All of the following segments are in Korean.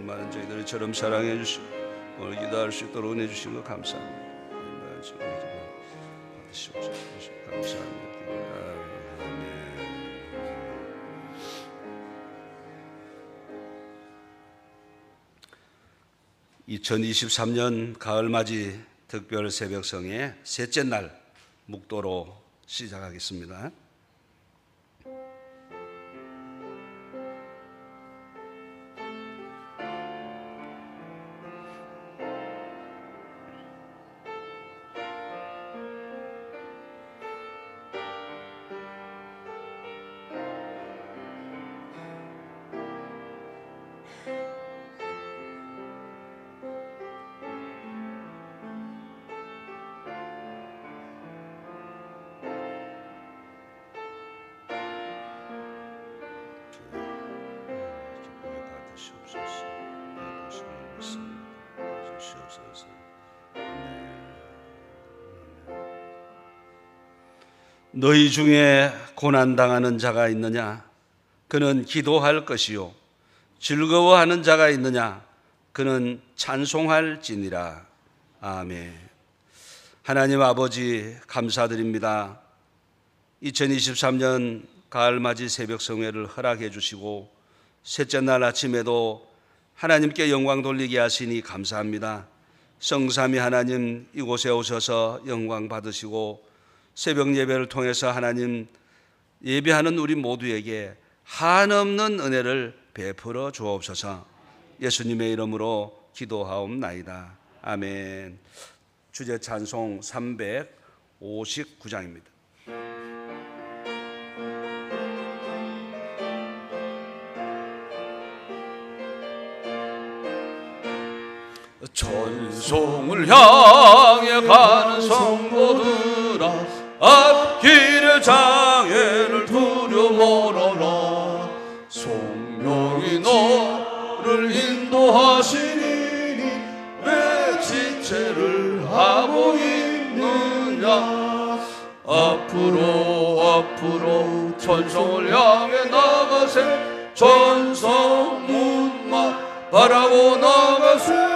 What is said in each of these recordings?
많은 저희들을 처럼 사랑해 주시고 오늘 기도할 수 있도록 은혜 주신 것 감사합니다. 받으시옵소서. 감사합니다. 2023년 가을맞이 특별 새벽성의 셋째 날 묵도로 시작하겠습니다. 너희 중에 고난당하는 자가 있느냐? 그는 기도할 것이요. 즐거워하는 자가 있느냐? 그는 찬송할지니라. 아멘. 하나님 아버지 감사드립니다. 2023년 가을맞이 새벽성회를 허락해 주시고 셋째 날 아침에도 하나님께 영광 돌리게 하시니 감사합니다. 성삼위 하나님 이곳에 오셔서 영광 받으시고 새벽 예배를 통해서 하나님 예배하는 우리 모두에게 한없는 은혜를 베풀어 주옵소서. 예수님의 이름으로 기도하옵나이다. 아멘. 주제 찬송 359장입니다. 전송을 향해 가는 성도들아, 앞길의 장애를 두려 멀어라. 성령이 너를 인도하시니 왜 지체를 하고 있느냐. 앞으로 전성을 향해 나가세. 전성문만 바라고 나가세.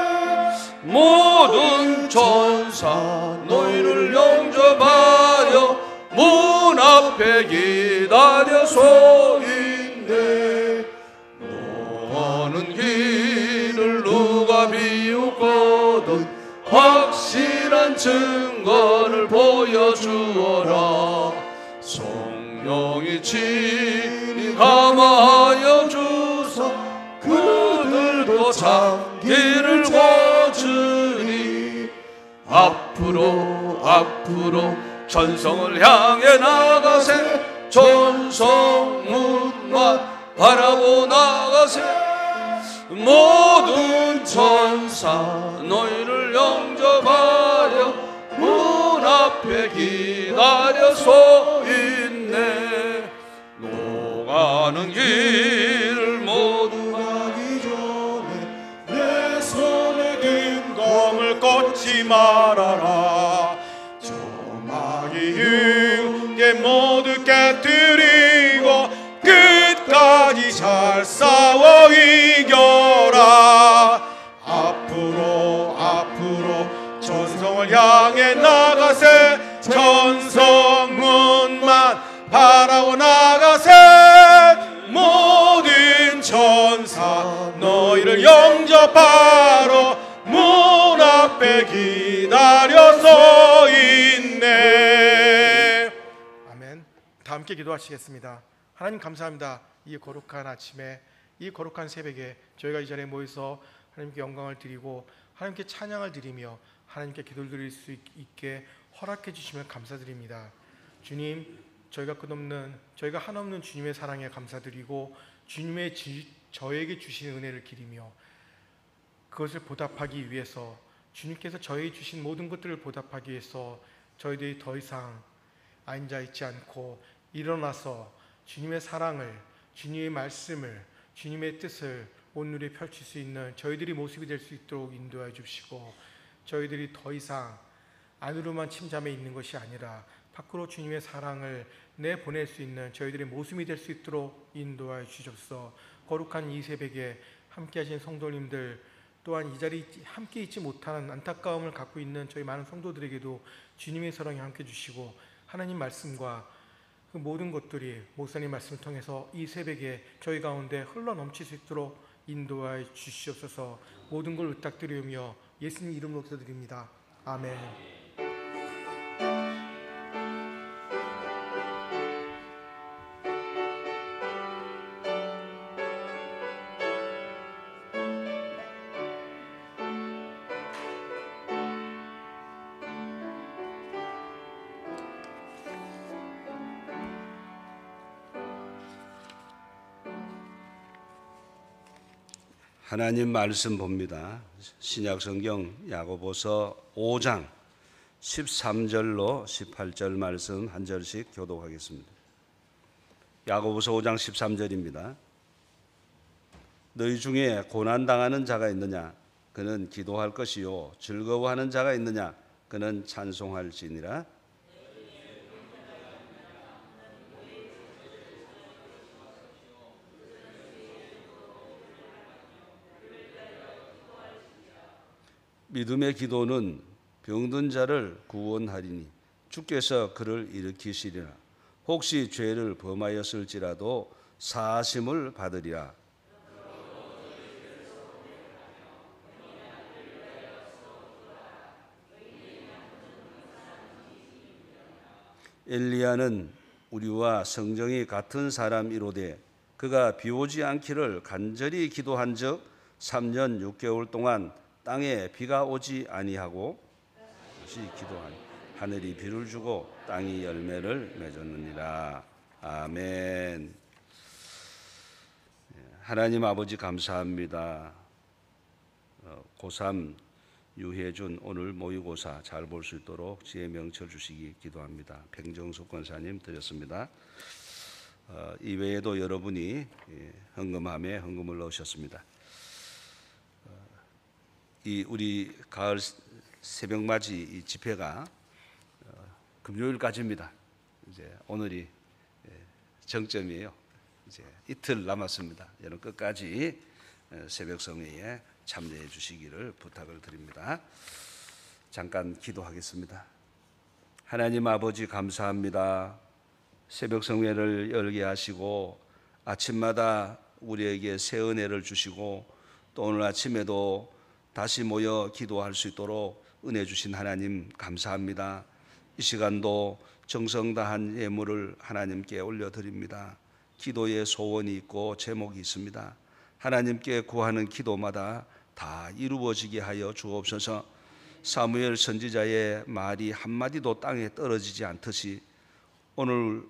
모든 천사 너희를 영접하여 문 앞에 기다려 서 있네. 너는 길을 누가 비웃거든 확실한 증거를 보여주어라. 성령이 친히 감화하여 주사 그들도 장기를 거주니. 앞으로 전성을 향해 나가세. 전성문만 바라고 나가세. 모든 천사 너희를 영접하여 문 앞에 기다려 서 있네. 노가는 길을 모두 가기 전에 내 손에 든 검을 꺾지 말아라. 저마귀 육계 모두 깨뜨리고 끝까지 잘 싸워 이겨라. 앞으로 전성을 향해 나가세. 전성문만 바라고 나가세. 모든 천사 너희를 영접하러 문 앞에 기다려 서 있네. 아멘. 다 함께 기도하시겠습니다. 하나님 감사합니다. 이 거룩한 아침에, 이 거룩한 새벽에 저희가 이 자리에 모여서 하나님께 영광을 드리고 하나님께 찬양을 드리며 하나님께 기도를 드릴 수 있게 허락해 주시면 감사드립니다. 주님, 저희가 한없는 주님의 사랑에 감사드리고 주님의 저에게 주신 은혜를 기리며 그것을 보답하기 위해서, 주님께서 저에게 주신 모든 것들을 보답하기 위해서 저희들이 더 이상 앉아있지 않고 일어나서 주님의 사랑을, 주님의 말씀을, 주님의 뜻을 온누리 펼칠 수 있는 저희들이 모습이 될 수 있도록 인도해 주시고, 저희들이 더 이상 안으로만 침잠해 있는 것이 아니라 밖으로 주님의 사랑을 내보낼 수 있는 저희들의 모습이 될 수 있도록 인도하여 주옵소서. 거룩한 이 새벽에 함께 하신 성도님들, 또한 이 자리에 함께 있지 못하는 안타까움을 갖고 있는 저희 많은 성도들에게도 주님의 사랑이 함께 주시고 하나님 말씀과 그 모든 것들이 목사님 말씀을 통해서 이 새벽에 저희 가운데 흘러넘칠 수 있도록 인도하여 주시옵소서. 모든 걸 부탁드리며 예수님 이름으로 기도드립니다. 아멘. 하나님 말씀 봅니다. 신약성경 야고보서 5장 13절로 18절 말씀 한 절씩 교독하겠습니다. 야고보서 5장 13절입니다. 너희 중에 고난당하는 자가 있느냐? 그는 기도할 것이요. 즐거워하는 자가 있느냐? 그는 찬송할지니라. 믿음의 기도는 병든 자를 구원하리니 주께서 그를 일으키시리라. 혹시 죄를 범하였을지라도 사하심을 받으리라. 엘리야는 우리와 성정이 같은 사람이로되 그가 비오지 않기를 간절히 기도한 즉 3년 6개월 동안 땅에 비가 오지 아니하고 다시 기도하니 하늘이 비를 주고 땅이 열매를 맺었느니라. 아멘. 하나님 아버지 감사합니다. 고3 유혜준 오늘 모의고사 잘 볼 수 있도록 지혜 명철 주시기 기도합니다. 백정숙 권사님 드렸습니다. 이외에도 여러분이 헌금함에 헌금을 넣으셨습니다. 이 우리 가을 새벽맞이 이 집회가 금요일까지입니다. 이제 오늘이 정점이에요. 이제 이틀 남았습니다. 여러분 끝까지 새벽 성회에 참여해 주시기를 부탁을 드립니다. 잠깐 기도하겠습니다. 하나님 아버지 감사합니다. 새벽 성회를 열게 하시고 아침마다 우리에게 새 은혜를 주시고 또 오늘 아침에도 다시 모여 기도할 수 있도록 은혜 주신 하나님 감사합니다. 이 시간도 정성 다한 예물을 하나님께 올려드립니다. 기도에 소원이 있고 제목이 있습니다. 하나님께 구하는 기도마다 다 이루어지게 하여 주옵소서. 사무엘 선지자의 말이 한마디도 땅에 떨어지지 않듯이 오늘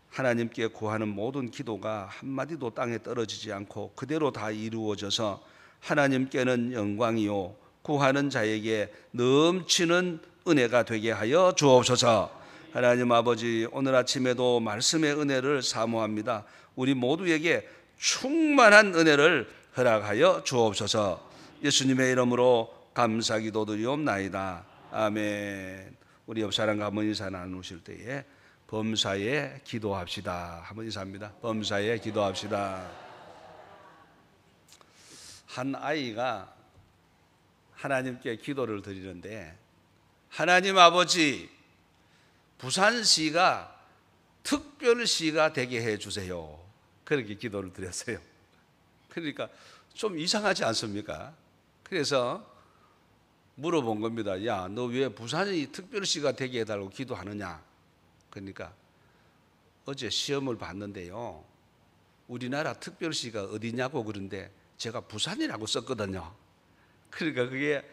하나님께 구하는 모든 기도가 한마디도 땅에 떨어지지 않고 그대로 다 이루어져서 하나님께는 영광이요 구하는 자에게 넘치는 은혜가 되게 하여 주옵소서. 하나님 아버지 오늘 아침에도 말씀의 은혜를 사모합니다. 우리 모두에게 충만한 은혜를 허락하여 주옵소서. 예수님의 이름으로 감사기도 드리옵나이다. 아멘. 우리 옆사람과 한번 인사 나누실 때에 범사에 기도합시다. 한번 인사합니다. 범사에 기도합시다. 한 아이가 하나님께 기도를 드리는데 하나님 아버지 부산시가 특별시가 되게 해주세요. 그렇게 기도를 드렸어요. 그러니까 좀 이상하지 않습니까? 그래서 물어본 겁니다. 야, 너 왜 부산이 특별시가 되게 해달라고 기도하느냐? 그러니까 어제 시험을 봤는데요. 우리나라 특별시가 어디냐고 그런데 제가 부산이라고 썼거든요. 그러니까 그게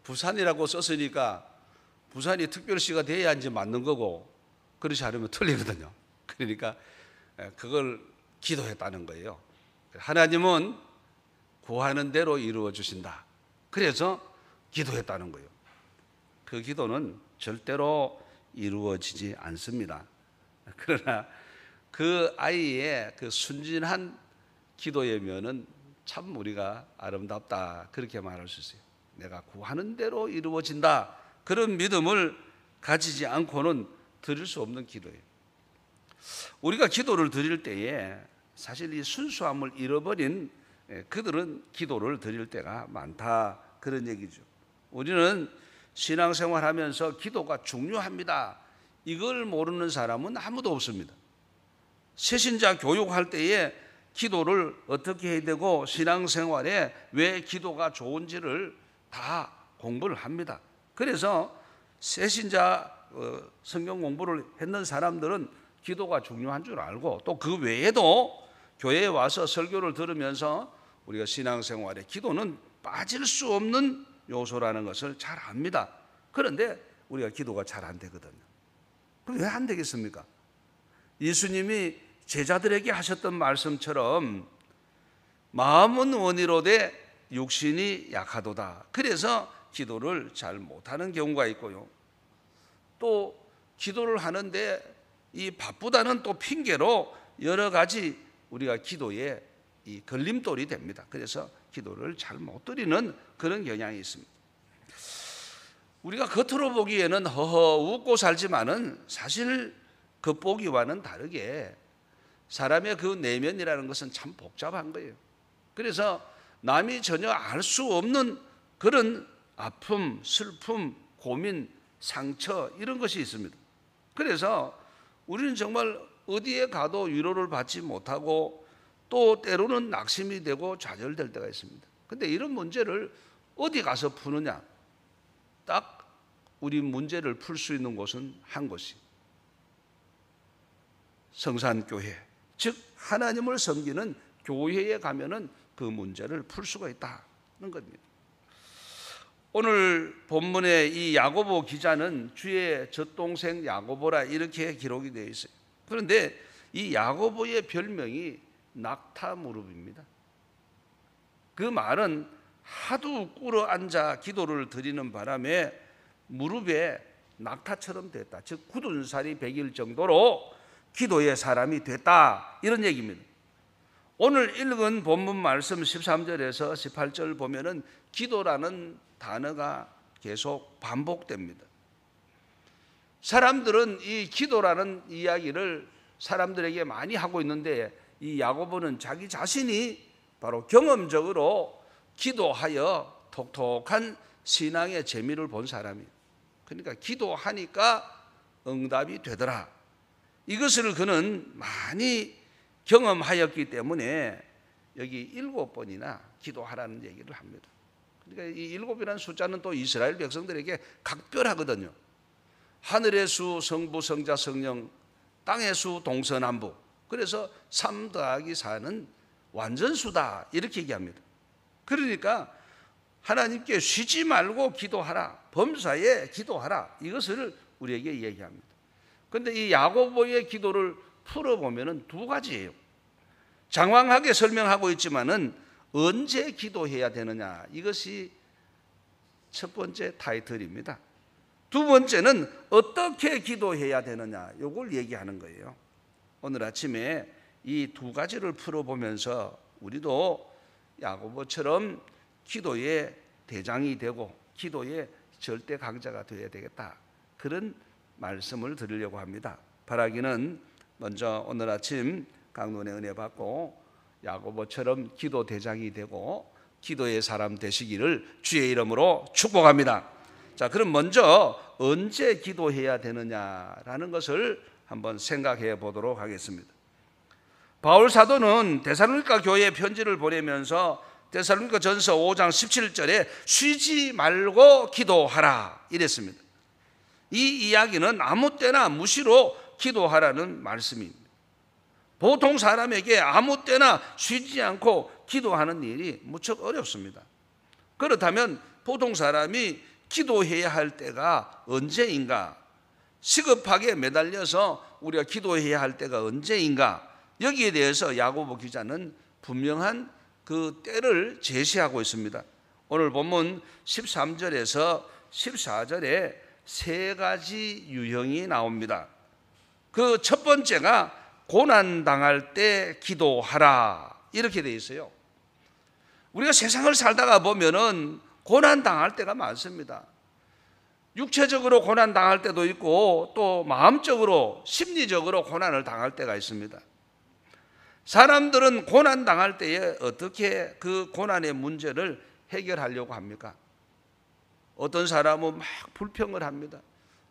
부산이라고 썼으니까 부산이 특별시가 돼야 이제 맞는 거고 그렇지 않으면 틀리거든요. 그러니까 그걸 기도했다는 거예요. 하나님은 구하는 대로 이루어 주신다. 그래서 기도했다는 거예요. 그 기도는 절대로 이루어지지 않습니다. 그러나 그 아이의 그 순진한 기도이면은 참 우리가 아름답다 그렇게 말할 수 있어요. 내가 구하는 대로 이루어진다 그런 믿음을 가지지 않고는 드릴 수 없는 기도예요. 우리가 기도를 드릴 때에 사실 이 순수함을 잃어버린 그들은 기도를 드릴 때가 많다, 그런 얘기죠. 우리는 신앙생활하면서 기도가 중요합니다, 이걸 모르는 사람은 아무도 없습니다. 새신자 교육할 때에 기도를 어떻게 해야 되고 신앙생활에 왜 기도가 좋은지를 다 공부를 합니다. 그래서 새신자 성경 공부를 했는 사람들은 기도가 중요한 줄 알고, 또 그 외에도 교회에 와서 설교를 들으면서 우리가 신앙생활에 기도는 빠질 수 없는 요소라는 것을 잘 압니다. 그런데 우리가 기도가 잘 안 되거든요. 그럼 왜 안 되겠습니까? 예수님이 제자들에게 하셨던 말씀처럼 마음은 원이로되 육신이 약하도다. 그래서 기도를 잘 못하는 경우가 있고요. 또 기도를 하는데 이 바쁘다는 또 핑계로 여러 가지 우리가 기도에 이 걸림돌이 됩니다. 그래서 기도를 잘 못 드리는 그런 경향이 있습니다. 우리가 겉으로 보기에는 허허 웃고 살지만은 사실 겉보기와는 다르게 사람의 그 내면이라는 것은 참 복잡한 거예요. 그래서 남이 전혀 알 수 없는 그런 아픔, 슬픔, 고민, 상처, 이런 것이 있습니다. 그래서 우리는 정말 어디에 가도 위로를 받지 못하고 또 때로는 낙심이 되고 좌절될 때가 있습니다. 근데 이런 문제를 어디 가서 푸느냐? 딱 우리 문제를 풀 수 있는 곳은 한 곳이 성산교회, 즉 하나님을 섬기는 교회에 가면은 그 문제를 풀 수가 있다는 겁니다. 오늘 본문의 이 야고보 기자는 주의 젖동생 야고보라 이렇게 기록이 되어 있어요. 그런데 이 야고보의 별명이 낙타 무릎입니다. 그 말은 하도 꿇어 앉아 기도를 드리는 바람에 무릎에 낙타처럼 됐다, 즉 굳은 살이 배길 정도로 기도의 사람이 됐다, 이런 얘기입니다. 오늘 읽은 본문 말씀 13절에서 18절 보면은 기도라는 단어가 계속 반복됩니다. 사람들은 이 기도라는 이야기를 사람들에게 많이 하고 있는데 이 야고보는 자기 자신이 바로 경험적으로 기도하여 톡톡한 신앙의 재미를 본 사람이에요. 그러니까 기도하니까 응답이 되더라, 이것을 그는 많이 경험하였기 때문에 여기 7번이나 기도하라는 얘기를 합니다. 그러니까 이 7이라는 숫자는 또 이스라엘 백성들에게 각별하거든요. 하늘의 수 성부 성자 성령, 땅의 수 동서남북, 그래서 3 더하기 4는 완전수다, 이렇게 얘기합니다. 그러니까 하나님께 쉬지 말고 기도하라, 범사에 기도하라, 이것을 우리에게 얘기합니다. 그런데 이 야고보의 기도를 풀어보면 두 가지예요. 장황하게 설명하고 있지만은 언제 기도해야 되느냐, 이것이 첫 번째 타이틀입니다. 두 번째는 어떻게 기도해야 되느냐, 이걸 얘기하는 거예요. 오늘 아침에 이 두 가지를 풀어보면서 우리도 야고보처럼 기도의 대장이 되고 기도의 절대 강자가 되어야 되겠다, 그런 말씀을 드리려고 합니다. 바라기는 먼저 오늘 아침 강론의 은혜 받고 야고보처럼 기도 대장이 되고 기도의 사람 되시기를 주의 이름으로 축복합니다. 자, 그럼 먼저 언제 기도해야 되느냐라는 것을 한번 생각해 보도록 하겠습니다. 바울 사도는 데살로니가 교회에 편지를 보내면서 데살로니가 전서 5장 17절에 쉬지 말고 기도하라 이랬습니다. 이 이야기는 아무 때나 무시로 기도하라는 말씀입니다. 보통 사람에게 아무 때나 쉬지 않고 기도하는 일이 무척 어렵습니다. 그렇다면 보통 사람이 기도해야 할 때가 언제인가? 시급하게 매달려서 우리가 기도해야 할 때가 언제인가? 여기에 대해서 야고보 기자는 분명한 그 때를 제시하고 있습니다. 오늘 본문 13절에서 14절에 세 가지 유형이 나옵니다. 그 첫 번째가 고난당할 때 기도하라, 이렇게 되어 있어요. 우리가 세상을 살다가 보면은 고난당할 때가 많습니다. 육체적으로 고난당할 때도 있고 또 마음적으로 심리적으로 고난을 당할 때가 있습니다. 사람들은 고난 당할 때에 어떻게 그 고난의 문제를 해결하려고 합니까? 어떤 사람은 막 불평을 합니다.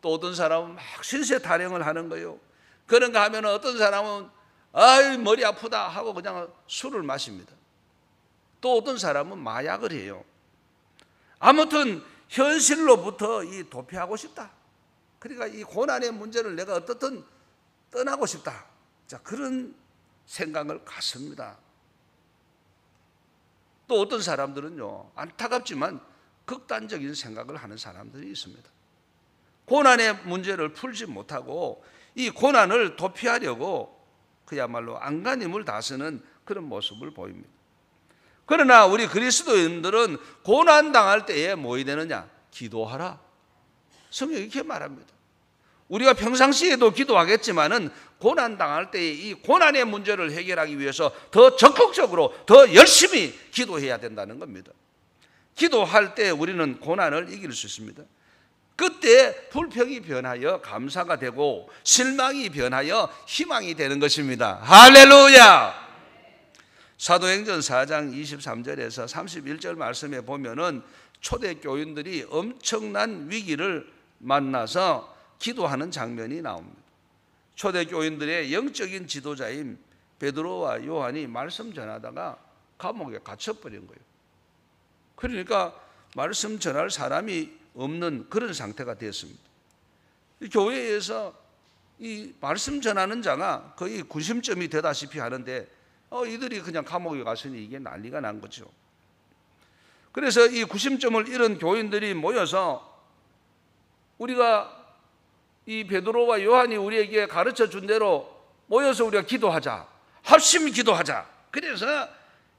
또 어떤 사람은 막 신세 타령을 하는 거예요. 그런가 하면 어떤 사람은 아이 머리 아프다 하고 그냥 술을 마십니다. 또 어떤 사람은 마약을 해요. 아무튼 현실로부터 이 도피하고 싶다. 그러니까 이 고난의 문제를 내가 어떻든 떠나고 싶다. 자, 그런 생각을 갖습니다. 또 어떤 사람들은요, 안타깝지만 극단적인 생각을 하는 사람들이 있습니다. 고난의 문제를 풀지 못하고 이 고난을 도피하려고 그야말로 안간힘을 다쓰는 그런 모습을 보입니다. 그러나 우리 그리스도인들은 고난 당할 때에 뭐해야 되느냐? 기도하라. 성경이 이렇게 말합니다. 우리가 평상시에도 기도하겠지만은 고난 당할 때에 이 고난의 문제를 해결하기 위해서 더 적극적으로 더 열심히 기도해야 된다는 겁니다. 기도할 때 우리는 고난을 이길 수 있습니다. 그때 불평이 변하여 감사가 되고 실망이 변하여 희망이 되는 것입니다. 할렐루야! 사도행전 4장 23절에서 31절 말씀에 보면은 초대교인들이 엄청난 위기를 만나서 기도하는 장면이 나옵니다. 초대교인들의 영적인 지도자인 베드로와 요한이 말씀 전하다가 감옥에 갇혀버린 거예요. 그러니까 말씀 전할 사람이 없는 그런 상태가 되었습니다. 교회에서 이 말씀 전하는 자가 거의 구심점이 되다시피 하는데 이들이 그냥 감옥에 갔으니 이게 난리가 난 거죠. 그래서 이 구심점을 잃은 교인들이 모여서 우리가 이 베드로와 요한이 우리에게 가르쳐 준 대로 모여서 우리가 기도하자. 합심히 기도하자. 그래서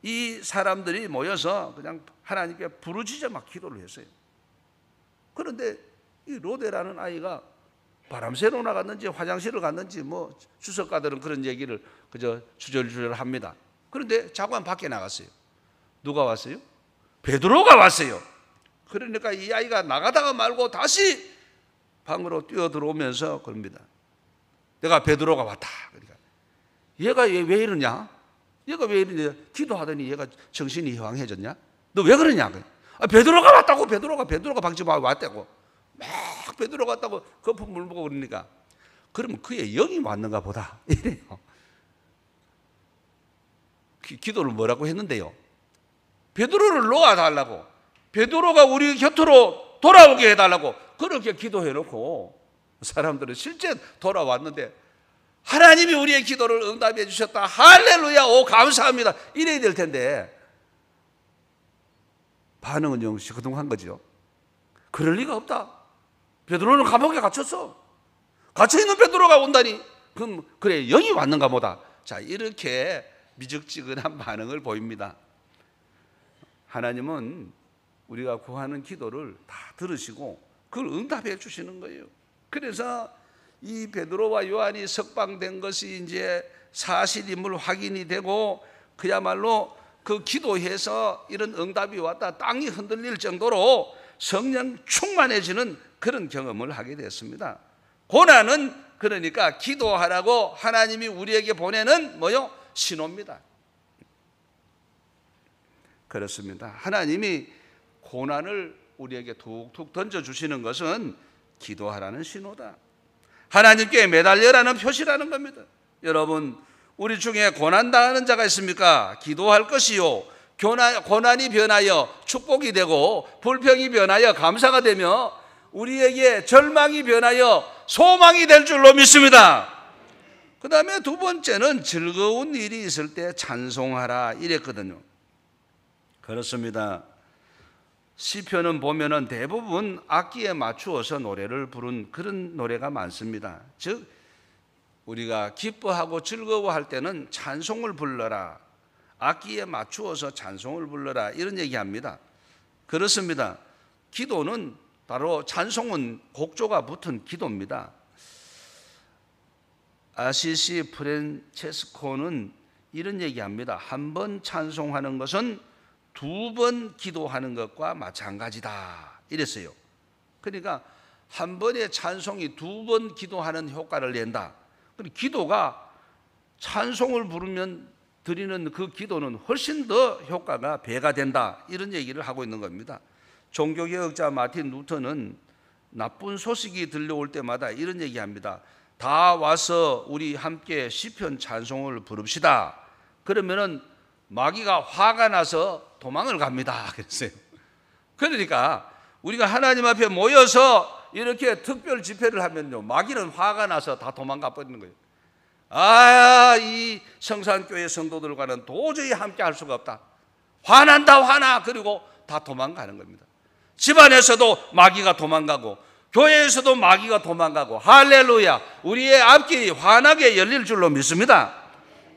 이 사람들이 모여서 그냥 하나님께 부르짖어 막 기도를 했어요. 그런데 이 로데라는 아이가 바람 쐬러 나갔는지 화장실을 갔는지 뭐 주석가들은 그런 얘기를 그저 주절주절 합니다. 그런데 자관 밖에 나갔어요. 누가 왔어요? 베드로가 왔어요. 그러니까 이 아이가 나가다가 말고 다시 방으로 뛰어 들어오면서 그럽니다. 내가 베드로가 왔다. 그러니까 얘가 왜 이러냐? 얘가 왜 이러냐? 기도하더니 얘가 정신이 희황해졌냐? 너 왜 그러냐? 베드로가 왔다고. 베드로가 방집하고 왔다고. 막 베드로가 왔다고 거품 물고 그러니까 그러면 그의 영이 왔는가 보다 이래요. 기도를 뭐라고 했는데요? 베드로를 놓아달라고, 베드로가 우리 곁으로 돌아오게 해달라고 그렇게 기도해놓고 사람들은 실제 돌아왔는데 하나님이 우리의 기도를 응답해 주셨다. 할렐루야, 오 감사합니다. 이래야 될 텐데 반응은 영 시커동한 거죠. 그럴 리가 없다. 베드로는 감옥에 갇혔어. 갇혀있는 베드로가 온다니 그럼 그래 영이 왔는가 보다. 자, 이렇게 미적지근한 반응을 보입니다. 하나님은 우리가 구하는 기도를 다 들으시고 그걸 응답해 주시는 거예요. 그래서 이 베드로와 요한이 석방된 것이 이제 사실임을 확인이 되고 그야말로 그 기도해서 이런 응답이 왔다 땅이 흔들릴 정도로 성령 충만해지는 그런 경험을 하게 됐습니다. 고난은 그러니까 기도하라고 하나님이 우리에게 보내는 뭐요? 신호입니다. 그렇습니다. 하나님이 고난을 우리에게 툭툭 던져주시는 것은 기도하라는 신호다. 하나님께 매달려라는 표시라는 겁니다. 여러분, 우리 중에 고난당하는 자가 있습니까? 기도할 것이요, 고난이 변하여 축복이 되고 불평이 변하여 감사가 되며 우리에게 절망이 변하여 소망이 될 줄로 믿습니다. 그 다음에 두 번째는 즐거운 일이 있을 때 찬송하라 이랬거든요. 그렇습니다. 시편은 보면은 대부분 악기에 맞추어서 노래를 부른 그런 노래가 많습니다. 즉 우리가 기뻐하고 즐거워할 때는 찬송을 불러라, 악기에 맞추어서 찬송을 불러라 이런 얘기합니다. 그렇습니다. 기도는 바로 찬송은 곡조가 붙은 기도입니다. 아시시 프란체스코는 이런 얘기합니다. 한 번 찬송하는 것은 두 번 기도하는 것과 마찬가지다 이랬어요. 그러니까 한 번의 찬송이 두 번 기도하는 효과를 낸다. 기도가 찬송을 부르면 드리는 그 기도는 훨씬 더 효과가 배가 된다, 이런 얘기를 하고 있는 겁니다. 종교개혁자 마틴 루터는 나쁜 소식이 들려올 때마다 이런 얘기합니다. 다 와서 우리 함께 시편 찬송을 부릅시다. 그러면은 마귀가 화가 나서 도망을 갑니다. 그랬어요. 그러니까 우리가 하나님 앞에 모여서 이렇게 특별 집회를 하면요, 마귀는 화가 나서 다 도망가 버리는 거예요. 이 성산교회 성도들과는 도저히 함께 할 수가 없다. 화난다, 화나. 그리고 다 도망가는 겁니다. 집안에서도 마귀가 도망가고 교회에서도 마귀가 도망가고. 할렐루야. 우리의 앞길이 환하게 열릴 줄로 믿습니다.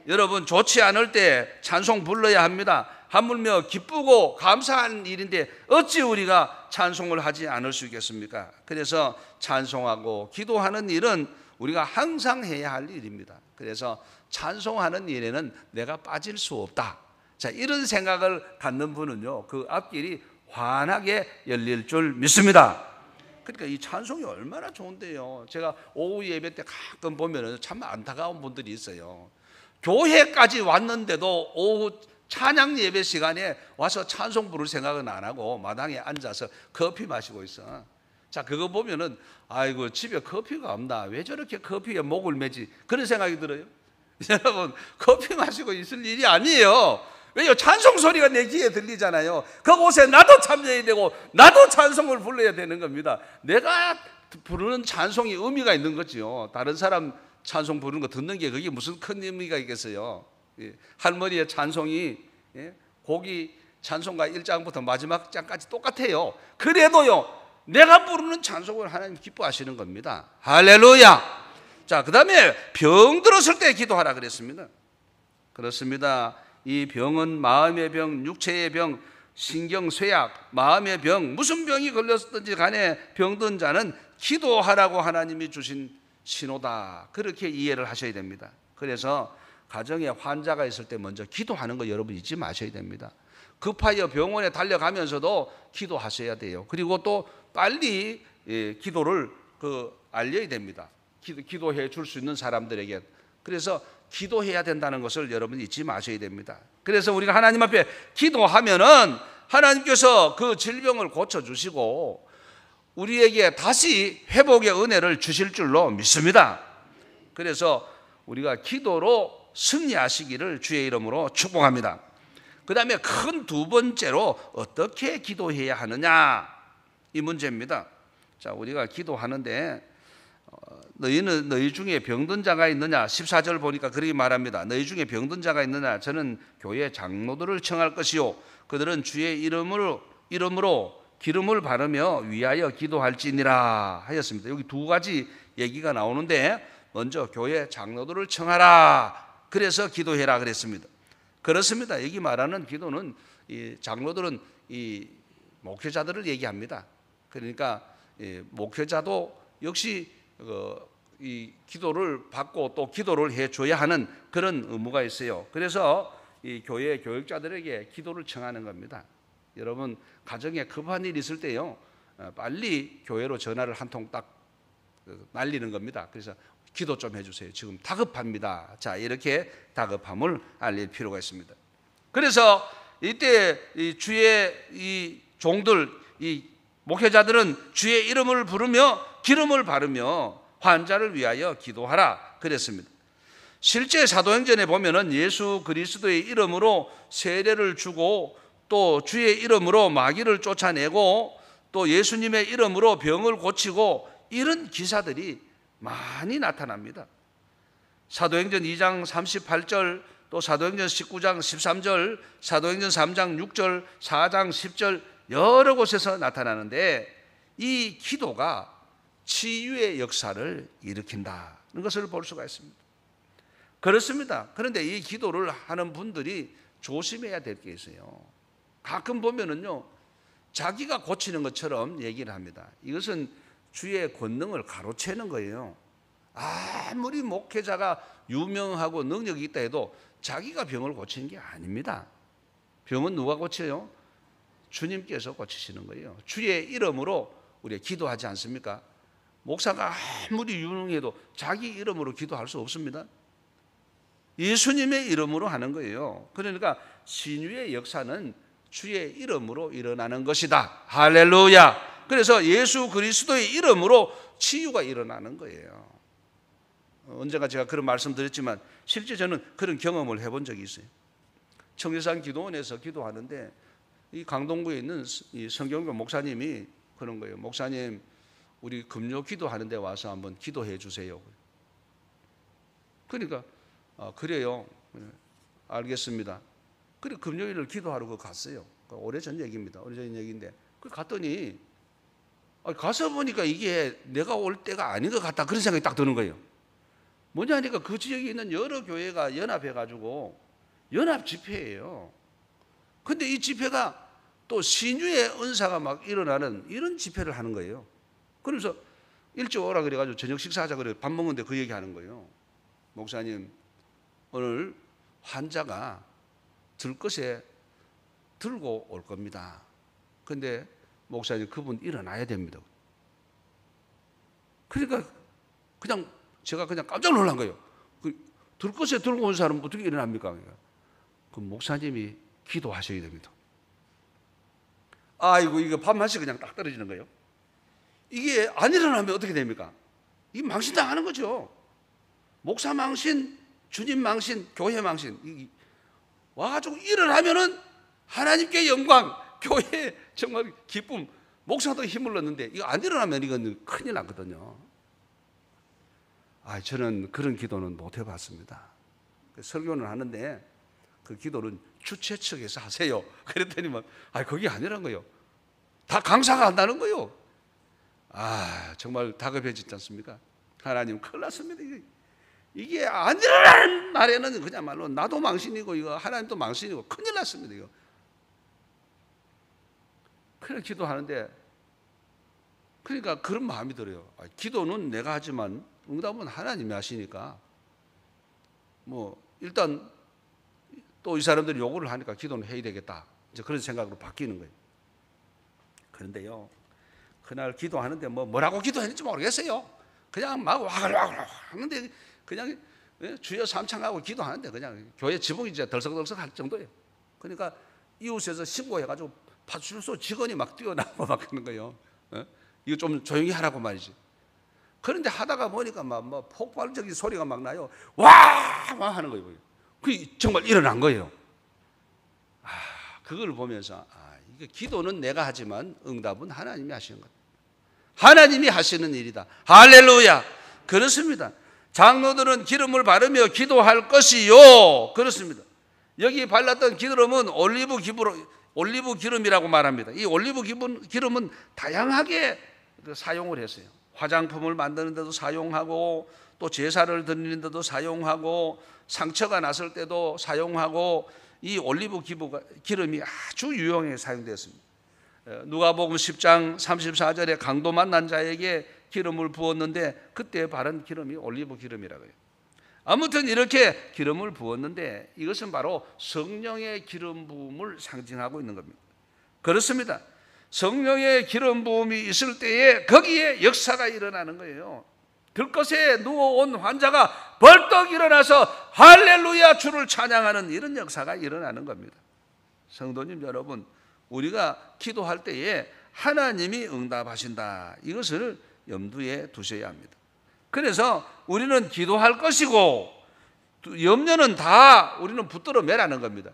여러분, 좋지 않을 때 찬송 불러야 합니다. 하물며 기쁘고 감사한 일인데 어찌 우리가 찬송을 하지 않을 수 있겠습니까? 그래서 찬송하고 기도하는 일은 우리가 항상 해야 할 일입니다. 그래서 찬송하는 일에는 내가 빠질 수 없다. 자, 이런 생각을 갖는 분은요, 그 앞길이 환하게 열릴 줄 믿습니다. 그러니까 이 찬송이 얼마나 좋은데요. 제가 오후 예배 때 가끔 보면 참 안타까운 분들이 있어요. 교회까지 왔는데도 오후 찬양 예배 시간에 와서 찬송 부를 생각은 안 하고 마당에 앉아서 커피 마시고 있어. 자, 그거 보면은 아이고, 집에 커피가 없나, 왜 저렇게 커피에 목을 매지, 그런 생각이 들어요. 여러분, 커피 마시고 있을 일이 아니에요. 왜요? 찬송 소리가 내 귀에 들리잖아요. 그곳에 나도 참여해야 되고 나도 찬송을 불러야 되는 겁니다. 내가 부르는 찬송이 의미가 있는 거죠. 다른 사람 찬송 부르는 거 듣는 게 그게 무슨 큰 의미가 있겠어요. 할머니의 찬송이 고기 찬송가 1장부터 마지막 장까지 똑같아요. 그래도요, 내가 부르는 찬송을 하나님 기뻐하시는 겁니다. 할렐루야. 자, 그 다음에 병 들었을 때 기도하라 그랬습니다. 그렇습니다. 이 병은 마음의 병, 육체의 병, 신경 쇠약, 마음의 병, 무슨 병이 걸렸든지 간에 병든 자는 기도하라고 하나님이 주신 신호다. 그렇게 이해를 하셔야 됩니다. 그래서 가정에 환자가 있을 때 먼저 기도하는 거 여러분 잊지 마셔야 됩니다. 급하여 병원에 달려가면서도 기도하셔야 돼요. 그리고 또 빨리 기도를 알려야 됩니다. 기도해 줄 수 있는 사람들에게. 그래서 기도해야 된다는 것을 여러분 잊지 마셔야 됩니다. 그래서 우리가 하나님 앞에 기도하면은 하나님께서 그 질병을 고쳐주시고 우리에게 다시 회복의 은혜를 주실 줄로 믿습니다. 그래서 우리가 기도로 승리하시기를 주의 이름으로 축복합니다. 그 다음에 큰 두 번째로 어떻게 기도해야 하느냐, 이 문제입니다. 자, 우리가 기도하는데 너희 중에 병든 자가 있느냐, 14절 보니까 그렇게 말합니다. 너희 중에 병든 자가 있느냐, 저는 교회 장로들을 청할 것이요 그들은 주의 이름으로 기름을 바르며 위하여 기도할지니라 하였습니다. 여기 두 가지 얘기가 나오는데, 먼저 교회 장로들을 청하라, 그래서 기도해라 그랬습니다. 그렇습니다. 여기 말하는 기도는 이 장로들은 이 목회자들을 얘기합니다. 그러니까 목회자도 역시 이 기도를 받고 또 기도를 해줘야 하는 그런 의무가 있어요. 그래서 이 교회 교육자들에게 기도를 청하는 겁니다. 여러분, 가정에 급한 일이 있을 때요, 빨리 교회로 전화를 한 통 딱 날리는 겁니다. 그래서 기도 좀 해주세요. 지금 다급합니다. 자, 이렇게 다급함을 알릴 필요가 있습니다. 그래서 이때 이 주의 이 종들, 이 목회자들은 주의 이름을 부르며 기름을 바르며 환자를 위하여 기도하라 그랬습니다. 실제 사도행전에 보면은 예수 그리스도의 이름으로 세례를 주고 또 주의 이름으로 마귀를 쫓아내고 또 예수님의 이름으로 병을 고치고 이런 기사들이 많이 나타납니다. 사도행전 2장 38절, 또 사도행전 19장 13절, 사도행전 3장 6절, 4장 10절 여러 곳에서 나타나는데, 이 기도가 치유의 역사를 일으킨다는 것을 볼 수가 있습니다. 그렇습니다. 그런데 이 기도를 하는 분들이 조심해야 될 게 있어요. 가끔 보면은요, 자기가 고치는 것처럼 얘기를 합니다. 이것은 주의 권능을 가로채는 거예요. 아무리 목회자가 유명하고 능력이 있다 해도 자기가 병을 고치는 게 아닙니다. 병은 누가 고쳐요? 주님께서 고치시는 거예요. 주의 이름으로 우리가 기도하지 않습니까? 목사가 아무리 유능해도 자기 이름으로 기도할 수 없습니다. 예수님의 이름으로 하는 거예요. 그러니까 신유의 역사는 주의 이름으로 일어나는 것이다. 할렐루야. 그래서 예수 그리스도의 이름으로 치유가 일어나는 거예요. 언젠가 제가 그런 말씀 드렸지만 실제 저는 그런 경험을 해본 적이 있어요. 청계산 기도원에서 기도하는데 이 강동구에 있는 이 성경교 목사님이 그런 거예요. 목사님, 우리 금요 기도하는데 와서 한번 기도해 주세요. 그러니까 그래요. 알겠습니다. 그래 금요일을 기도하러 갔어요. 오래전 얘기입니다. 오래전 얘기인데 갔더니 가서 보니까 이게 내가 올 때가 아닌 것 같다, 그런 생각이 딱 드는 거예요. 뭐냐 하니까 그 지역에 있는 여러 교회가 연합해 가지고 연합 집회예요. 근데 이 집회가 또 신유의 은사가 막 일어나는 이런 집회를 하는 거예요. 그래서 일찍 오라 그래가지고 저녁 식사하자 그래 밥 먹는데 그 얘기하는 거예요. 목사님, 오늘 환자가 들것에 들고 올 겁니다. 근데 목사님, 그분 일어나야 됩니다. 그러니까 그냥 제가 그냥 깜짝 놀란 거예요. 들것에 들고 온 사람은 어떻게 일어납니까? 그 목사님이 기도하셔야 됩니다. 아이고, 이거 밥맛이 그냥 딱 떨어지는 거예요. 이게 안 일어나면 어떻게 됩니까? 이 망신당하는 거죠. 목사 망신, 주님 망신, 교회 망신. 와가지고 일어나면은 하나님께 영광, 교회에 정말 기쁨, 목사도 힘을 넣는데 이거 안 일어나면 이건 큰일 나거든요. 저는 그런 기도는 못 해봤습니다. 설교는 하는데 그 기도는 주최 측에서 하세요. 그랬더니 그게 아니란 거예요. 다 강사가 한다는 거예요. 정말 다급해지지 않습니까? 하나님, 큰일 났습니다. 이게 안 일어나는 날에는 그냥말로 나도 망신이고 이거 하나님도 망신이고 큰일 났습니다. 이거. 그래 기도하는데 그러니까 그런 마음이 들어요. 기도는 내가 하지만 응답은 하나님이 하시니까 일단 또 이 사람들이 요구를 하니까 기도는 해야 되겠다, 이제 그런 생각으로 바뀌는 거예요. 그런데요, 그날 기도하는데 뭐라고 기도했는지 모르겠어요. 그냥 막 와글와글 하는데 그냥 주여 삼창하고 기도하는데 그냥 교회 지붕이 이제 덜썩덜썩 할 정도예요. 그러니까 이웃에서 신고해가지고 파출소 직원이 막 뛰어나고 막 하는 거예요. 이거 좀 조용히 하라고 말이지. 그런데 하다가 보니까 막 폭발적인 소리가 막 나요. 와! 막 하는 거예요. 그 정말 일어난 거예요. 그걸 보면서 이게 기도는 내가 하지만 응답은 하나님이 하시는 것. 하나님이 하시는 일이다. 할렐루야. 그렇습니다. 장로들은 기름을 바르며 기도할 것이요. 그렇습니다. 여기 발랐던 기름은 올리브 기름이라고 말합니다. 이 올리브 기름은 다양하게 사용을 했어요. 화장품을 만드는 데도 사용하고 또 제사를 드리는 데도 사용하고 상처가 났을 때도 사용하고 이 올리브 기름이 아주 유용하게 사용되었습니다. 누가복음 10장 34절에 강도 만난 자에게 기름을 부었는데 그때 바른 기름이 올리브 기름이라고 해요. 아무튼 이렇게 기름을 부었는데 이것은 바로 성령의 기름 부음을 상징하고 있는 겁니다. 그렇습니다. 성령의 기름 부음이 있을 때에 거기에 역사가 일어나는 거예요. 들것에 누워온 환자가 벌떡 일어나서 할렐루야 주를 찬양하는 이런 역사가 일어나는 겁니다. 성도님 여러분, 우리가 기도할 때에 하나님이 응답하신다, 이것을 염두에 두셔야 합니다. 그래서 우리는 기도할 것이고 염려는 다 우리는 붙들어 매라는 겁니다.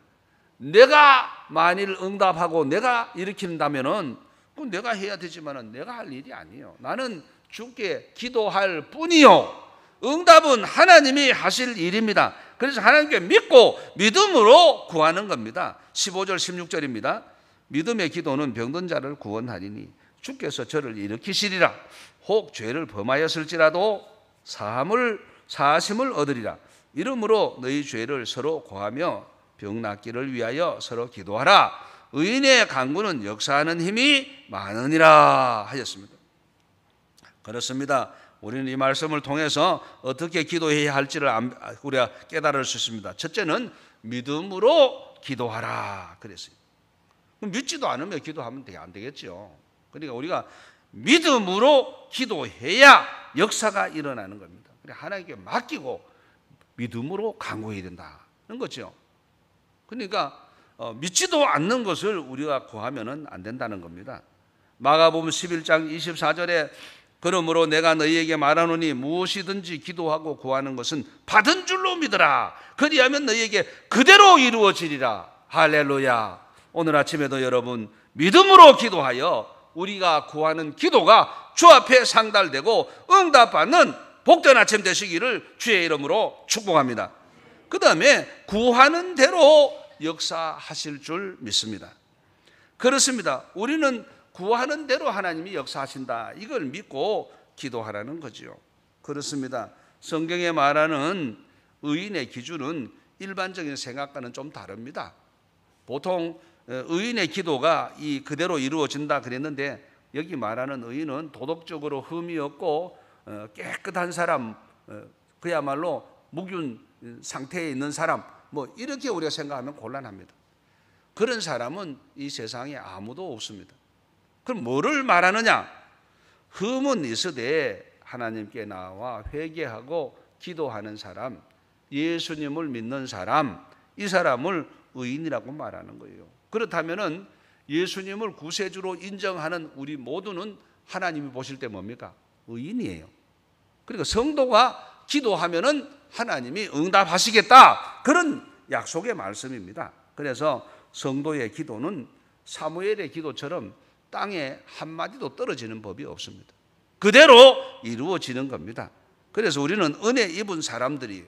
내가 만일 응답하고 내가 일으킨다면은 그건 내가 해야 되지만은 내가 할 일이 아니에요. 나는 주께 기도할 뿐이요, 응답은 하나님이 하실 일입니다. 그래서 하나님께 믿고 믿음으로 구하는 겁니다. 15절 16절입니다. 믿음의 기도는 병든 자를 구원하리니 주께서 저를 일으키시리라. 혹 죄를 범하였을지라도 사하심을 얻으리라. 이러므로 너희 죄를 서로 고하며 병 낫기를 위하여 서로 기도하라. 의인의 간구는 역사하는 힘이 많으니라 하셨습니다. 그렇습니다. 우리는 이 말씀을 통해서 어떻게 기도해야 할지를 우리가 깨달을 수 있습니다. 첫째는 믿음으로 기도하라 그랬어요. 믿지도 않으면 기도하면 안 되겠죠. 그러니까 우리가 믿음으로 기도해야 역사가 일어나는 겁니다. 하나님께 맡기고 믿음으로 강구해야 된다는 거죠. 그러니까 믿지도 않는 것을 우리가 구하면 안 된다는 겁니다. 마가복음 11장 24절에 그러므로 내가 너희에게 말하노니 무엇이든지 기도하고 구하는 것은 받은 줄로 믿으라. 그리하면 너희에게 그대로 이루어지리라. 할렐루야. 오늘 아침에도 여러분 믿음으로 기도하여 우리가 구하는 기도가 주 앞에 상달되고 응답받는 복된 아침 되시기를 주의 이름으로 축복합니다. 그 다음에 구하는 대로 역사하실 줄 믿습니다. 그렇습니다. 우리는 구하는 대로 하나님이 역사하신다, 이걸 믿고 기도하라는 거죠. 그렇습니다. 성경에 말하는 의인의 기준은 일반적인 생각과는 좀 다릅니다. 보통 의인의 기도가 그대로 이루어진다 그랬는데, 여기 말하는 의인은 도덕적으로 흠이 없고 깨끗한 사람, 그야말로 무균 상태에 있는 사람, 이렇게 우리가 생각하면 곤란합니다. 그런 사람은 이 세상에 아무도 없습니다. 그럼 뭐를 말하느냐? 흠은 있으되 하나님께 나와 회개하고 기도하는 사람, 예수님을 믿는 사람, 이 사람을 의인이라고 말하는 거예요. 그렇다면은 예수님을 구세주로 인정하는 우리 모두는 하나님이 보실 때 뭡니까? 의인이에요. 그러니까 성도가 기도하면은 하나님이 응답하시겠다, 그런 약속의 말씀입니다. 그래서 성도의 기도는 사무엘의 기도처럼 땅에 한마디도 떨어지는 법이 없습니다. 그대로 이루어지는 겁니다. 그래서 우리는 은혜 입은 사람들이,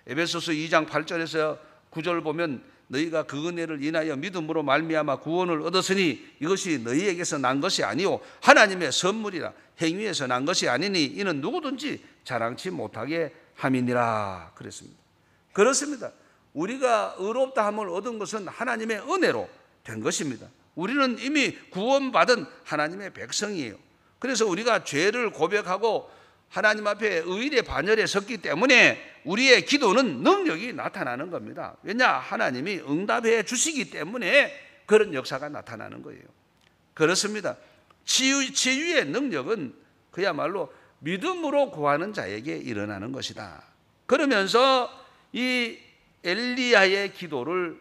에베소서 2장 8절에서 9절 보면 너희가 그 은혜를 인하여 믿음으로 말미암아 구원을 얻었으니 이것이 너희에게서 난 것이 아니오 하나님의 선물이라. 행위에서 난 것이 아니니 이는 누구든지 자랑치 못하게 함이니라 그랬습니다. 그렇습니다. 우리가 의롭다 함을 얻은 것은 하나님의 은혜로 된 것입니다. 우리는 이미 구원받은 하나님의 백성이에요. 그래서 우리가 죄를 고백하고 하나님 앞에 의인의 반열에 섰기 때문에 우리의 기도는 능력이 나타나는 겁니다. 왜냐? 하나님이 응답해 주시기 때문에 그런 역사가 나타나는 거예요. 그렇습니다. 치유의 능력은 그야말로 믿음으로 구하는 자에게 일어나는 것이다. 그러면서 이 엘리야의 기도를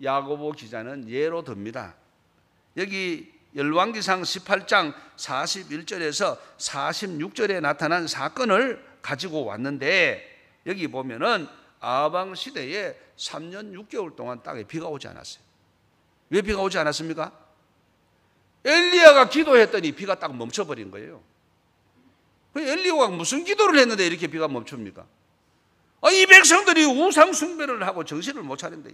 야고보 기자는 예로 듭니다. 여기 열왕기상 18장 41절에서 46절에 나타난 사건을 가지고 왔는데, 여기 보면은 아방 시대에 3년 6개월 동안 땅에 비가 오지 않았어요. 왜 비가 오지 않았습니까? 엘리야가 기도했더니 비가 딱 멈춰버린 거예요. 엘리야가 무슨 기도를 했는데 이렇게 비가 멈춥니까? 이 백성들이 우상 숭배를 하고 정신을 못 차린다.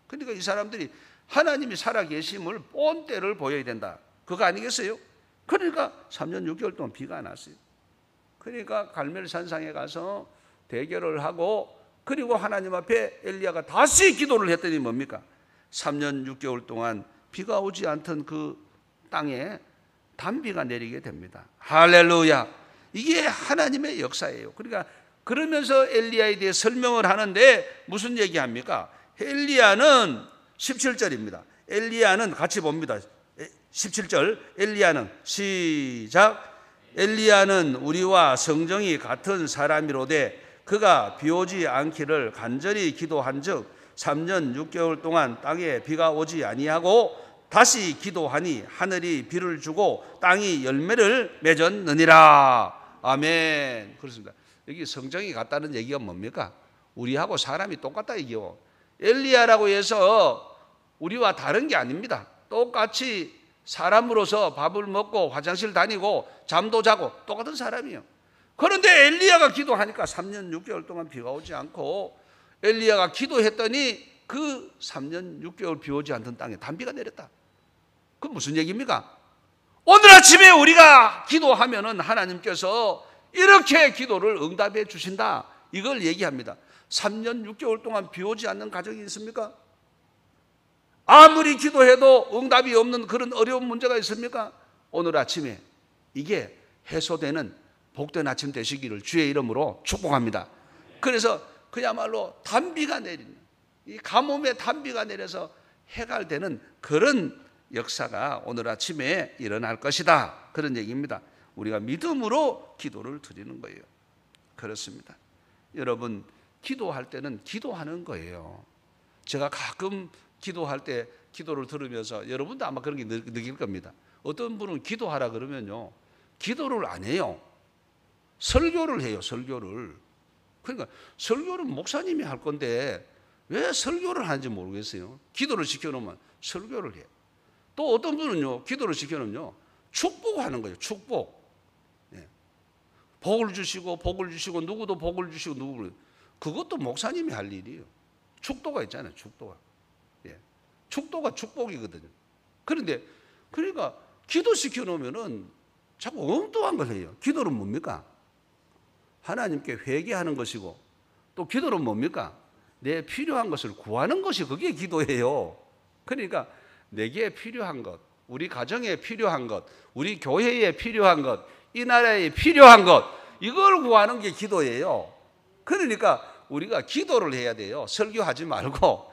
그러니까 이 사람들이 하나님이 살아계심을 뻔때를 보여야 된다, 그거 아니겠어요? 그러니까 3년 6개월 동안 비가 안 왔어요. 그러니까 갈멜산상에 가서 대결을 하고, 그리고 하나님 앞에 엘리야가 다시 기도를 했더니 뭡니까? 3년 6개월 동안 비가 오지 않던 그 땅에 단비가 내리게 됩니다. 할렐루야. 이게 하나님의 역사예요. 그러니까 그러면서 엘리야에 대해 설명을 하는데 무슨 얘기합니까? 엘리야는 17절입니다. 엘리야는 같이 봅니다. 17절. 엘리야는 시작. 엘리야는 우리와 성정이 같은 사람이로되 그가 비 오지 않기를 간절히 기도한즉 3년 6개월 동안 땅에 비가 오지 아니하고 다시 기도하니 하늘이 비를 주고 땅이 열매를 맺었느니라. 아멘. 그렇습니다. 여기 성정이 같다는 얘기가 뭡니까? 우리하고 사람이 똑같다 얘기요. 엘리야라고 해서 우리와 다른 게 아닙니다. 똑같이 사람으로서 밥을 먹고 화장실 다니고 잠도 자고 똑같은 사람이에요. 그런데 엘리야가 기도하니까 3년 6개월 동안 비가 오지 않고, 엘리야가 기도했더니 그 3년 6개월 비 오지 않던 땅에 단비가 내렸다. 그건 무슨 얘기입니까? 오늘 아침에 우리가 기도하면은 하나님께서 이렇게 기도를 응답해 주신다, 이걸 얘기합니다. 3년 6개월 동안 비 오지 않는 가정이 있습니까? 아무리 기도해도 응답이 없는 그런 어려운 문제가 있습니까? 오늘 아침에 이게 해소되는 복된 아침 되시기를 주의 이름으로 축복합니다. 그래서 그야말로 단비가 내리는, 이 가뭄에 단비가 내려서 해갈되는 그런 역사가 오늘 아침에 일어날 것이다, 그런 얘기입니다. 우리가 믿음으로 기도를 드리는 거예요. 그렇습니다. 여러분, 기도할 때는 기도하는 거예요. 제가 가끔 기도할 때 기도를 들으면서 여러분도 아마 그런 게 느낄 겁니다. 어떤 분은 기도하라 그러면요, 기도를 안 해요. 설교를 해요. 설교를. 그러니까 설교는 목사님이 할 건데 왜 설교를 하는지 모르겠어요. 기도를 시켜놓으면 설교를 해요. 또 어떤 분은요, 기도를 시켜놓으면요, 축복하는 거예요. 축복. 예. 복을 주시고 복을 주시고 누구도 복을 주시고 누구를, 그것도 목사님이 할 일이에요. 축도가 있잖아요. 축도가. 예. 축도가 축복이거든요. 그런데 그러니까 기도 시켜놓으면은 자꾸 엉뚱한 걸 해요. 기도는 뭡니까? 하나님께 회개하는 것이고, 또 기도는 뭡니까? 내 필요한 것을 구하는 것이 그게 기도예요. 그러니까 내게 필요한 것, 우리 가정에 필요한 것, 우리 교회에 필요한 것, 이 나라에 필요한 것, 이걸 구하는 게 기도예요. 그러니까 우리가 기도를 해야 돼요. 설교하지 말고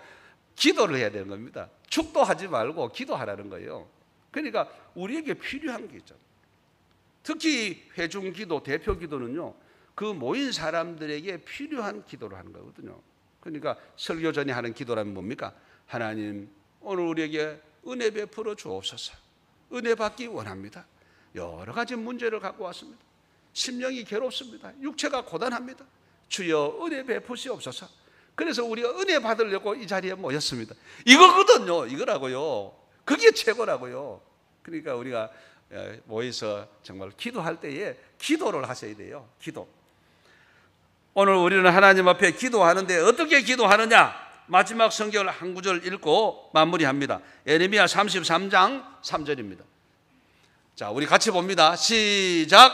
기도를 해야 되는 겁니다. 축도하지 말고 기도하라는 거예요. 그러니까 우리에게 필요한 게 있잖아요. 특히 회중기도, 대표기도는요, 그 모인 사람들에게 필요한 기도를 하는 거거든요. 그러니까 설교 전에 하는 기도라면 뭡니까? 하나님, 오늘 우리에게 은혜 베풀어 주옵소서. 은혜 받기 원합니다. 여러 가지 문제를 갖고 왔습니다. 심령이 괴롭습니다. 육체가 고단합니다. 주여 은혜 베푸시옵소서. 그래서 우리가 은혜 받으려고 이 자리에 모였습니다. 이거거든요. 이거라고요. 그게 최고라고요. 그러니까 우리가 모여서 정말 기도할 때에 기도를 하셔야 돼요. 기도. 오늘 우리는 하나님 앞에 기도하는데 어떻게 기도하느냐? 마지막 성경을 한 구절 읽고 마무리합니다. 예레미야 33장 3절입니다. 자, 우리 같이 봅니다. 시작.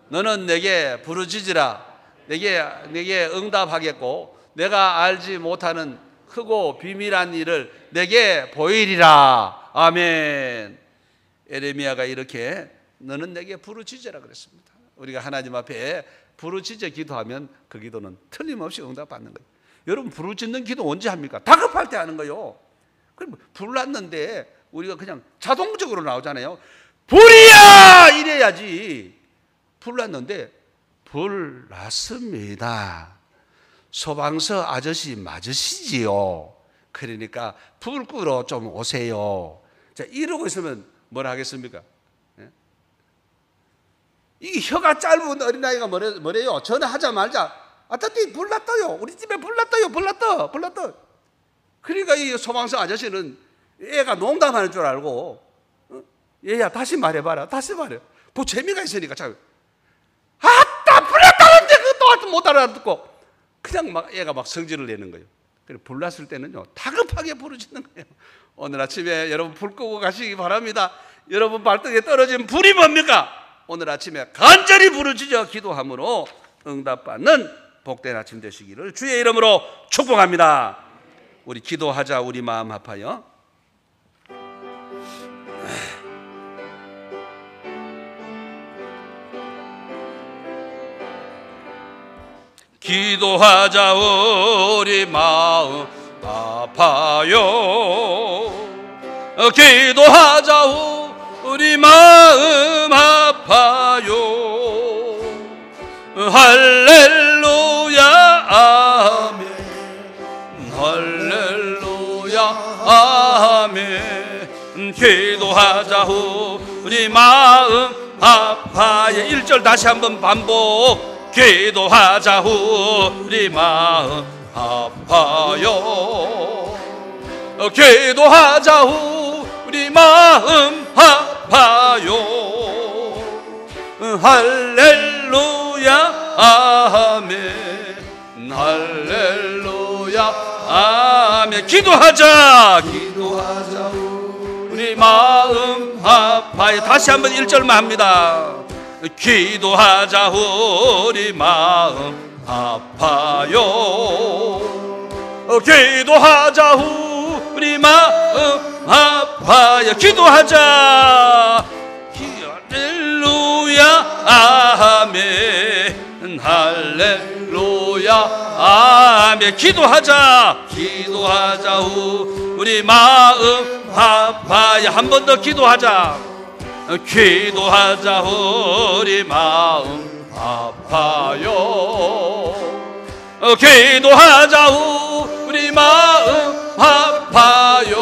너는 내게 부르짖으라. 내게 응답하겠고 내가 알지 못하는 크고 비밀한 일을 내게 보이리라. 아멘. 예레미야가 이렇게 너는 내게 부르짖으라 그랬습니다. 우리가 하나님 앞에 부르짖어 기도하면 그 기도는 틀림없이 응답받는 거예요. 여러분, 부르짖는 기도 언제 합니까? 다급할 때 하는 거예요. 그럼 불났는데 우리가 그냥 자동적으로 나오잖아요. 불이야! 이래야지. 불났는데 불났습니다. 소방서 아저씨 맞으시지요? 그러니까 불 끄러 좀 오세요. 자, 이러고 있으면 뭐라 하겠습니까? 예? 이 혀가 짧은 어린아이가 뭐래요? 전화하자마자 아따띠 불났어요. 우리 집에 불났어요. 불났다. 그러니까 이 소방서 아저씨는 애가 농담하는 줄 알고 얘야 다시 말해봐라. 다시 말해. 뭐 재미가 있으니까 참. 아따 불났다는데 그것도 못 알아듣고 그냥 막 애가 막 성질을 내는 거예요. 그래 불났을 때는요 다급하게 부르짖는 거예요. 오늘 아침에 여러분 불 끄고 가시기 바랍니다. 여러분 발등에 떨어진 불이 뭡니까? 오늘 아침에 간절히 부르짖어 기도함으로 응답받는 복된 아침 되시기를 주의 이름으로 축복합니다. 우리 기도하자. 우리 마음 합하여 기도하자. 우리 마음 아파요. 기도하자. 우리 마음 아파요. 할렐루야 아멘. 할렐루야 아멘. 기도하자. 우리 마음 아파요. 1절 다시 한번 반복. 기도하자. 우리 마음 아파요. 기도하자. 우리 마음 아파요. 할렐루야 아멘. 할렐루야 아멘. 기도하자. 우리 마음 아파요. 다시 한번 1절만 합니다. 기도하자. 우리 마음 아파요. 기도하자. 우리 마음 아파요. 기도하자. 할렐루야 아멘. 할렐루야 아멘. 기도하자. 기도하자. 우리 마음 아파요. 한 번 더 기도하자. 기도하자. 우리 마음 아파요. 기도하자 우리 마음 아파요.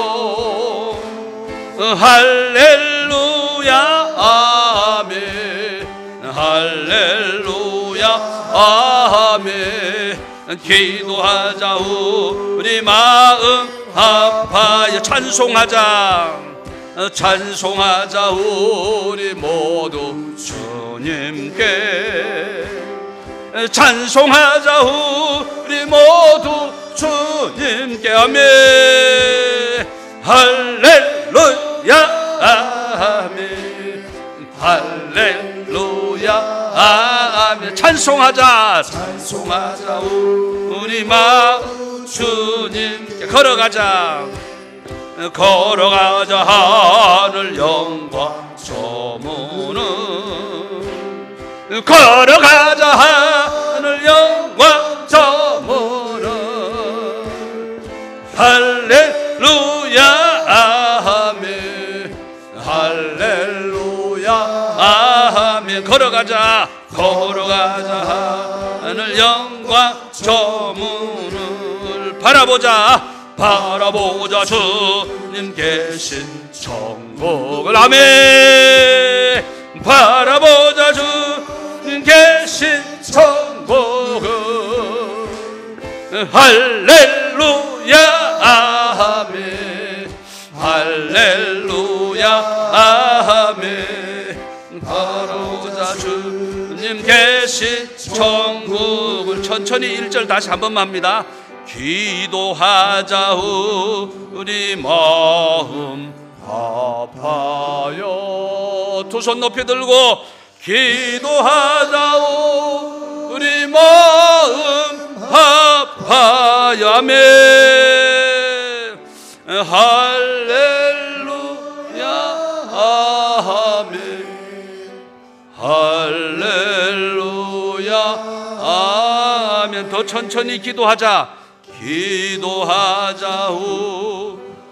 할렐루야 아멘. 할렐루야 아멘. 기도하자 우리 마음 아파요. 찬송하자, 찬송하자 우리 모두 주님께. 찬송하자 우리 모두 주님께. 아멘. 할렐루야 아멘. 할렐루야 아멘. 찬송하자, 찬송하자 우리 마음 주님께. 걸어가자, 걸어가자 하늘 영광 저무는. 걸어가자 하늘 영광 저무는. 할렐루야 아멘. 할렐루야 아멘. 걸어가자, 걸어가자 하늘 영광 저문을 바라보자, 바라보자 주님 계신 천국을. 아멘. 바라보자 주님 계신 천국을. 할렐루야 아멘. 할렐루야 아멘. 바라보자 주님 계신 천국을. 천천히 1절 다시 한 번만 합니다. 기도하자 우리 마음 아파요. 두 손 높이 들고 기도하자 우리 마음 아파요. 아멘. 할렐루야 아멘. 할렐루야 아멘. 더 천천히 기도하자. 기도하자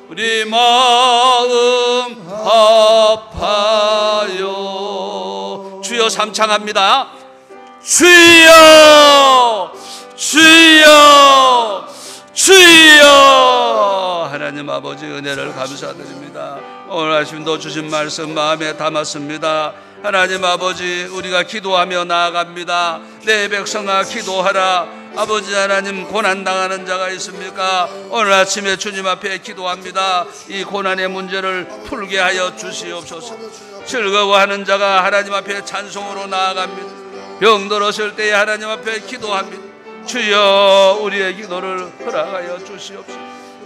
우리 마음 아파요. 주여 삼창합니다. 주여 주여 주여. 하나님 아버지 은혜를 감사드립니다. 오늘 아침도 주신 말씀 마음에 담았습니다. 하나님 아버지, 우리가 기도하며 나아갑니다. 내 백성아 기도하라. 아버지 하나님, 고난당하는 자가 있습니까? 오늘 아침에 주님 앞에 기도합니다. 이 고난의 문제를 풀게 하여 주시옵소서. 즐거워하는 자가 하나님 앞에 찬송으로 나아갑니다. 병들었을 때에 하나님 앞에 기도합니다. 주여 우리의 기도를 허락하여 주시옵소서.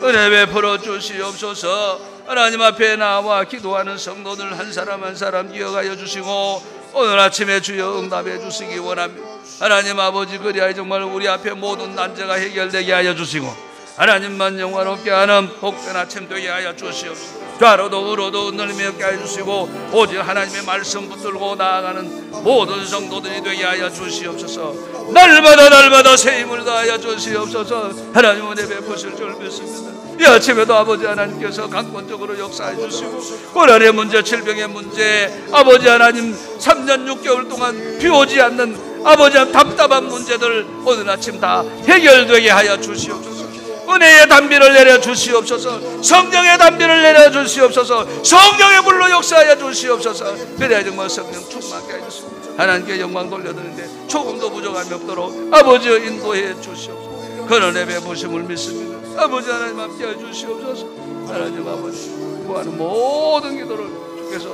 은혜 베풀어 주시옵소서. 하나님 앞에 나와 기도하는 성도들 한 사람 한 사람 기억하여 주시고 오늘 아침에 주여 응답해 주시기 원합니다. 하나님 아버지, 그리하여 정말 우리 앞에 모든 난제가 해결되게 하여 주시고 하나님만 영화롭게 하는 복된 아침 되게 하여 주시옵소서. 좌로도 우로도 흔들림이 없게 하여 주시고 오직 하나님의 말씀 붙들고 나아가는 모든 성도들이 되게 하여 주시옵소서. 날마다 새 힘을 다하여 주시옵소서. 하나님 은혜 베푸실 줄 믿습니다. 이 아침에도 아버지 하나님께서 강권적으로 역사해 주시고 고난의 문제, 질병의 문제, 아버지 하나님 3년 6개월 동안 비오지 않는 아버지 답답한 문제들 오늘 아침 다 해결되게 하여 주시옵소서. 은혜의 단비를 내려 주시옵소서. 성령의 단비를 내려 주시옵소서. 성령의 불로 역사하여 주시옵소서. 그래야 정말 성령 충만케 하였습니다. 하나님께 영광 돌려드리는데 조금도 부족함이 없도록 아버지여 인도해 주시옵소서. 그런 은혜 베푸심을 믿습니다. 아버지 하나님 함께 해 주시옵소서. 하나님 아버지, 구하는 모든 기도를 주께서